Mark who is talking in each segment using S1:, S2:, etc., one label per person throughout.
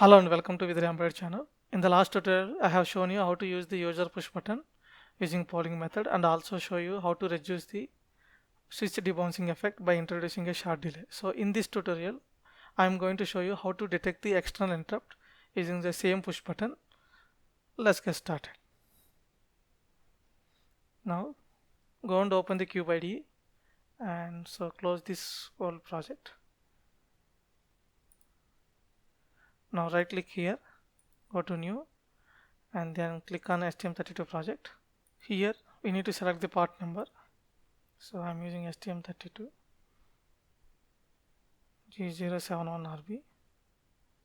S1: Hello and welcome to Vidya Embedded channel. In the last tutorial, I have shown you how to use the user push button using polling method and also show you how to reduce the switch debouncing effect by introducing a short delay. So in this tutorial, I am going to show you how to detect the external interrupt using the same push button. Let's get started. Now go and open the Cube IDE and so close this whole project. Now right click here, go to new and then click on STM32 project. Here we need to select the part number. So I'm using STM32 G071RB.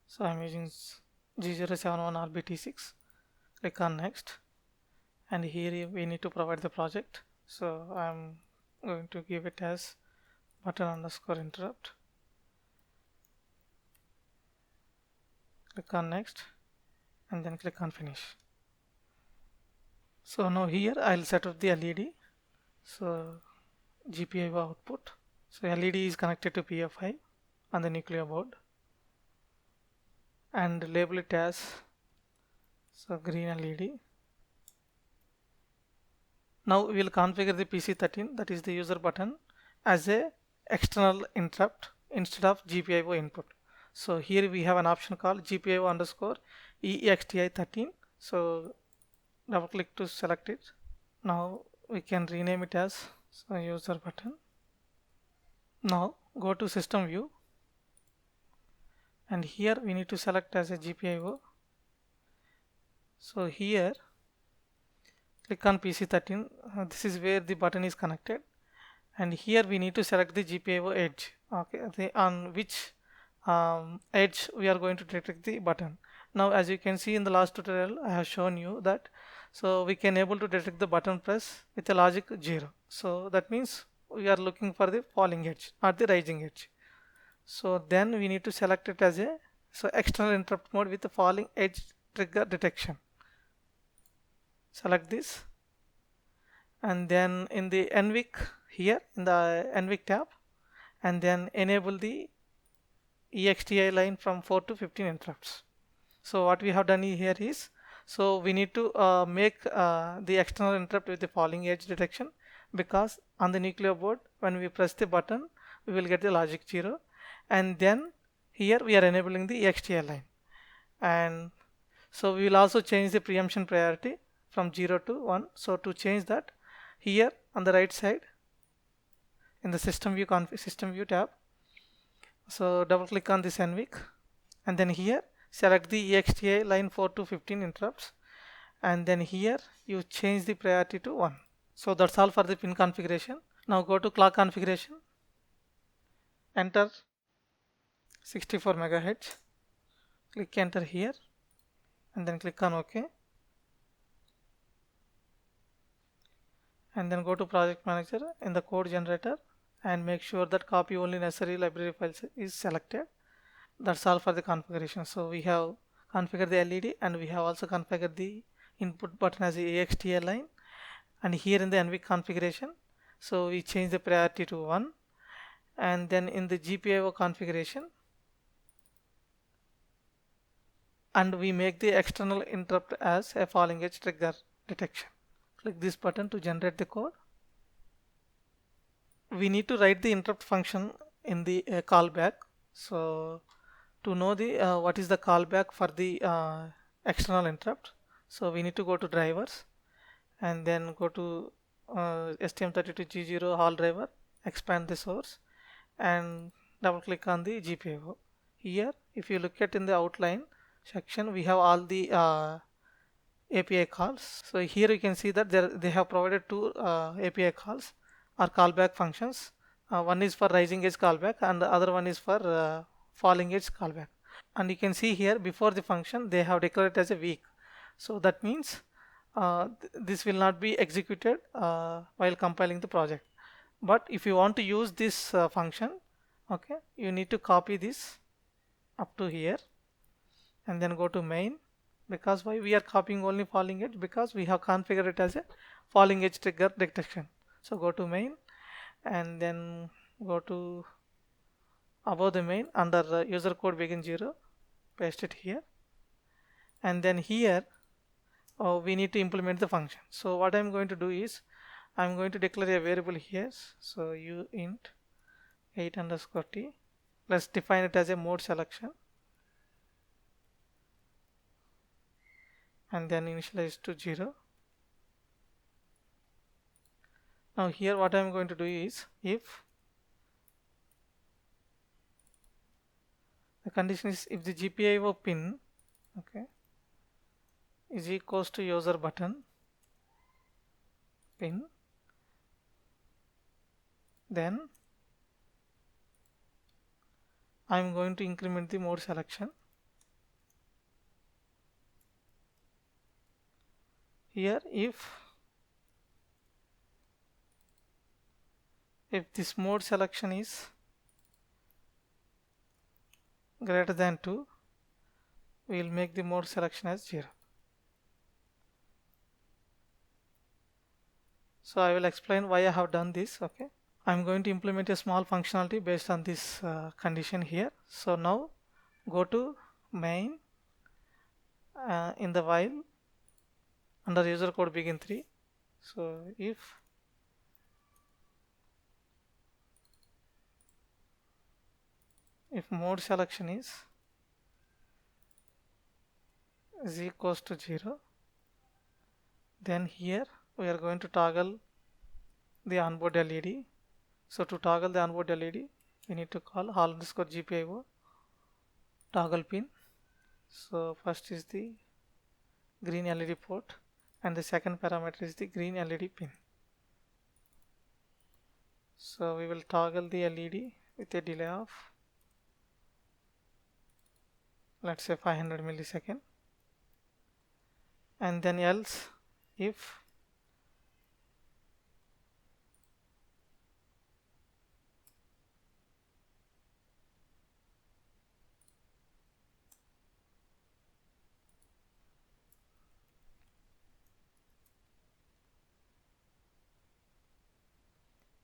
S1: So I'm using G071RB T6. Click on next, and here we need to provide the project. So I'm going to give it as button underscore interrupt. Click on next, and then click on finish. So now here I'll set up the LED. So GPIO output. So LED is connected to PFI on the nuclear board, and label it as green LED. Now we will configure the PC13, that is the user button, as a external interrupt instead of GPIO input. So here we have an option called GPIO underscore EXTI13. So double click to select it. Now we can rename it as user button. Now go to system view, and here we need to select as a GPIO. So here click on PC13. This is where the button is connected, and here we need to select the GPIO edge. Okay, on which edge we are going to detect the button. Now as you can see in the last tutorial, I have shown you that we can able to detect the button press with a logic 0. So that means we are looking for the falling edge, not the rising edge. So then we need to select it as a external interrupt mode with the falling edge trigger detection. Select this, and then in the NVIC, here in the NVIC tab, and then enable the EXTI line from 4 to 15 interrupts. So what we have done here is, we need to make the external interrupt with the falling edge detection, because on the nuclear board when we press the button we will get the logic 0, and then here we are enabling the EXTI line. And so we will also change the preemption priority from 0 to 1. So to change that, here on the right side in the system view tab, so double click on this NVIC, and then here select the EXTI line 4 to 15 interrupts, and then here you change the priority to 1. So that's all for the pin configuration. Now go to clock configuration, enter 64 megahertz, click enter here, and then click on OK, and then go to project manager in the code generator and make sure that copy only necessary library files is selected. That's all for the configuration. So we have configured the LED, and we have also configured the input button as the EXTI line, and here in the NVIC configuration, so we change the priority to 1, and then in the GPIO configuration, and we make the external interrupt as a falling edge trigger detection. Click this button to generate the code. We need to write the interrupt function in the callback. So to know the what is the callback for the external interrupt, so we need to go to drivers, and then go to STM32G0 hall driver, expand the source, and double click on the GPIO. Here if you look at in the outline section, we have all the API calls. So here you can see that they have provided two API calls or callback functions. One is for rising edge callback, and the other one is for falling edge callback. And you can see here before the function they have declared it as a weak. So that means this will not be executed while compiling the project. But if you want to use this function, okay, you need to copy this up to here, and then go to main. Because why we are copying only falling edge? Because we have configured it as a falling edge trigger detection. So go to main, and then go to above the main under user code begin 0, paste it here, and then here we need to implement the function. So what I'm going to do is I'm going to declare a variable here. So u int 8 underscore t. Let's define it as a mode selection, and then initialize to 0. Now here what I'm going to do is, if the condition is if the GPIO pin, okay, is equals to user button pin, then I'm going to increment the mode selection. Here if this mode selection is greater than 2, we will make the mode selection as 0. So I will explain why I have done this. Okay, I'm going to implement a small functionality based on this condition here. So now go to main, in the while under user code begin 3. So if mode selection is equals to 0, then here we are going to toggle the onboard LED. So to toggle the onboard LED, we need to call hall underscore GPIO toggle pin. So first is the green LED port, and the second parameter is the green LED pin. So we will toggle the LED with a delay of, let's say, 500 millisecond, and then else if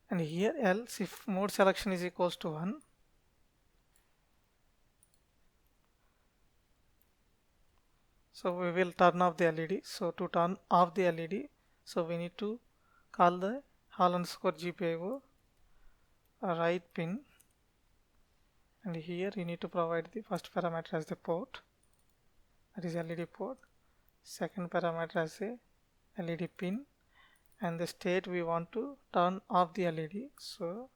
S1: and here else if mode selection is equals to 1, so we will turn off the LED. So to turn off the LED, so we need to call the hall underscore GPIO right pin, and here you need to provide the first parameter as the port, that is LED port, second parameter as a LED pin, and the state we want to turn off the LED. So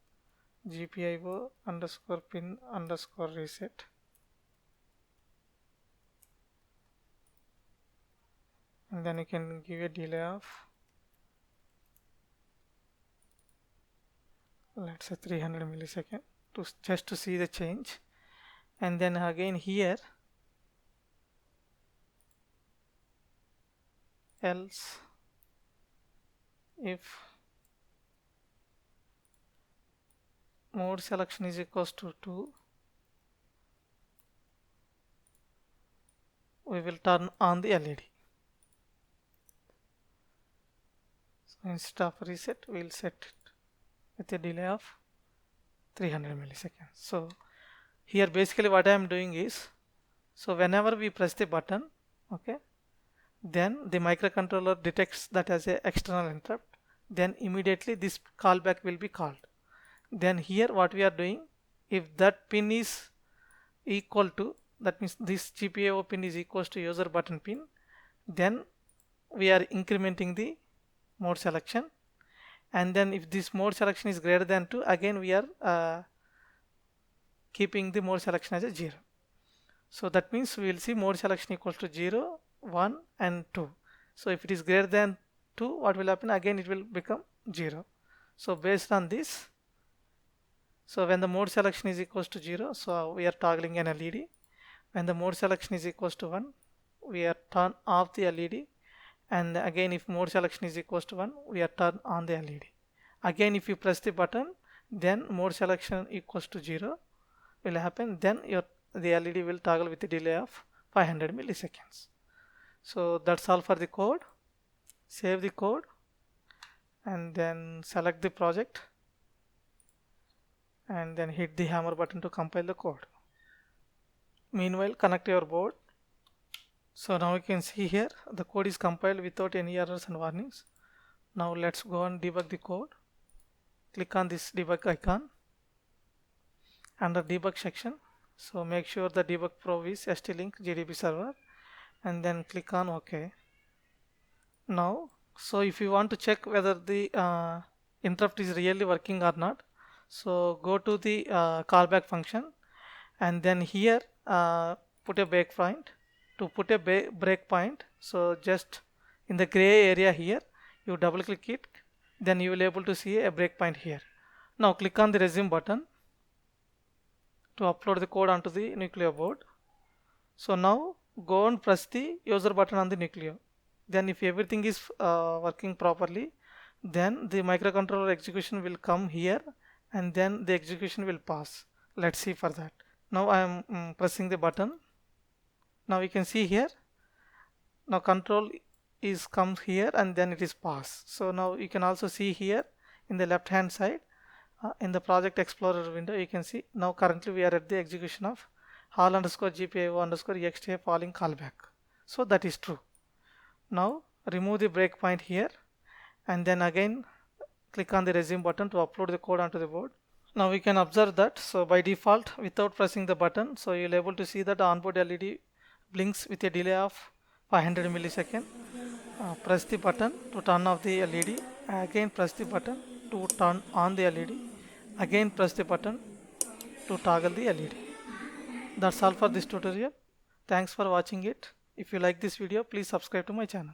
S1: GPIO underscore pin underscore reset, and then you can give a delay of, let's say, 300 millisecond to just to see the change. And then again here else if mode selection is equals to 2, we will turn on the LED. So instead of reset, we will set it with a delay of 300 milliseconds. So here basically what I am doing is, so whenever we press the button, okay, then the microcontroller detects that as a external interrupt, then immediately this callback will be called. Then here what we are doing, if that pin is equal to, that means this GPIO pin is equals to user button pin, then we are incrementing the mode selection. And then if this mode selection is greater than 2, again we are keeping the mode selection as a 0. So that means we will see mode selection equals to 0, 1 and 2. So if it is greater than 2, what will happen? Again it will become 0. So based on this, so when the mode selection is equals to 0, so we are toggling an LED. When the mode selection is equals to 1, we are turn off the LED. And again if mode selection is equals to 1, we are turn on the LED. Again if you press the button, then mode selection equals to 0 will happen, then the LED will toggle with a delay of 500 milliseconds. So that's all for the code. Save the code and then select the project and then hit the hammer button to compile the code. Meanwhile, connect your board. So now you can see here the code is compiled without any errors and warnings. Now let's go and debug the code. Click on this debug icon under debug section. So make sure the debug pro is ST-Link GDB server and then click on OK. Now, so if you want to check whether the interrupt is really working or not, so go to the callback function and then here put a breakpoint. To put a breakpoint, so just in the gray area here, you double click it, then you will able to see a breakpoint here. Now click on the resume button to upload the code onto the Nucleo board. So now go and press the user button on the Nucleo. Then if everything is working properly, then the microcontroller execution will come here and then the execution will pass. Let's see for that. Now I am pressing the button. Now you can see here, now control is comes here and then it is pass. So now you can also see here in the left hand side in the project explorer window, you can see now currently we are at the execution of hall underscore GPIO underscore exta falling callback. So that is true. Now remove the breakpoint here and then again click on the resume button to upload the code onto the board. Now we can observe that, so by default without pressing the button, so you'll able to see that the onboard LED blinks with a delay of 500 millisecond. Press the button to turn off the LED, again press the button to turn on the LED, again press the button to toggle the LED. That's all for this tutorial. Thanks for watching it. If you like this video, please subscribe to my channel.